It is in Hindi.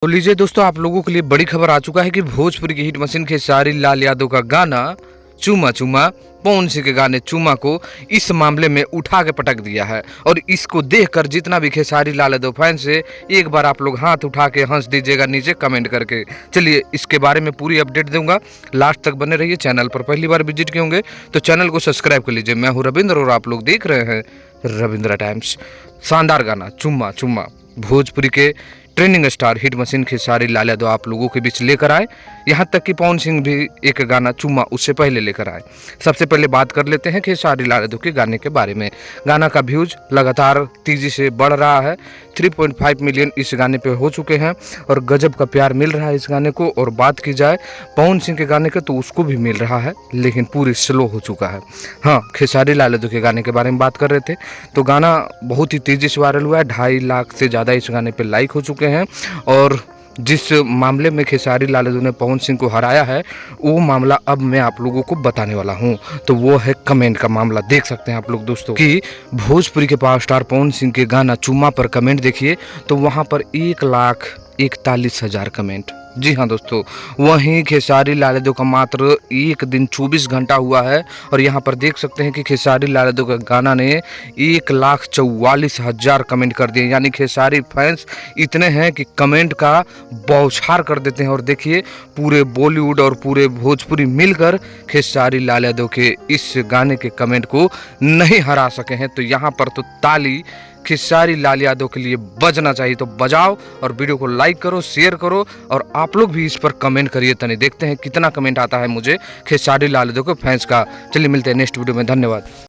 तो लीजिए दोस्तों, आप लोगों के लिए बड़ी खबर आ चुका है कि भोजपुरी की हिट मशीन खेसारी लाल यादव का गाना चूमा चूमा, पवन सिंह के गाने चूमा को इस मामले में उठा के पटक दिया है। और इसको देखकर जितना भी खेसारी लाल यादव फैंस है, एक बार आप लोग हाथ उठा के हंस दीजिएगा नीचे कमेंट करके। चलिए इसके बारे में पूरी अपडेट दूंगा, लास्ट तक बने रहिए। चैनल पर पहली बार विजिट किए होंगे तो चैनल को सब्सक्राइब कर लीजिए। मैं हूँ रविंद्र और आप लोग देख रहे हैं रविंद्र टाइम्स। शानदार गाना चुम्मा चुम्मा भोजपुरी के trending star hit machine Khesari Lal Yadav आप लोगों के बीच लेकर आए। यहाँ तक कि पवन सिंह भी एक गाना चुम्मा उससे पहले लेकर आए। सबसे पहले बात कर लेते हैं खेसारी लाल यादव के गाने के बारे में। गाना का व्यूज लगातार तेजी से बढ़ रहा है। 3.5 मिलियन इस गाने पे हो चुके हैं और गजब का प्यार मिल रहा है इस गाने को। और बात की जाए पवन सिंह के गाने का तो उसको भी मिल रहा है, लेकिन पूरी स्लो हो चुका है। हाँ, खेसारी लाल यादव के गाने के बारे में बात कर रहे थे तो गाना बहुत ही तेजी से वायरल हुआ है। 2.5 लाख से ज़्यादा इस गाने पे लाइक हो चुके हैं। और जिस मामले में खेसारी लाल यादव ने पवन सिंह को हराया है, वो मामला अब मैं आप लोगों को बताने वाला हूं। तो वो है कमेंट का मामला। देख सकते हैं आप लोग दोस्तों कि भोजपुरी के पावर स्टार पवन सिंह के गाना चुम्मा पर कमेंट देखिए तो वहां पर 1,41,000 कमेंट। जी हाँ दोस्तों, वहीं खेसारी लाल यादव का मात्र एक दिन 24 घंटा हुआ है और यहाँ पर देख सकते हैं कि खेसारी लाल यादव का गाना ने 1,44,000 कमेंट कर दिए। यानी खेसारी फैंस इतने हैं कि कमेंट का बौछार कर देते हैं। और देखिए, पूरे बॉलीवुड और पूरे भोजपुरी मिलकर खेसारी लाल यादव के इस गाने के कमेंट को नहीं हरा सके हैं। तो यहाँ पर तो ताली खेसारी लाल यादव के लिए बजना चाहिए। तो बजाओ और वीडियो को लाइक करो, शेयर करो और आप लोग भी इस पर कमेंट करिए। तनी देखते हैं कितना कमेंट आता है मुझे खेसारी लाल यादव के फैंस का। चलिए मिलते हैं नेक्स्ट वीडियो में। धन्यवाद।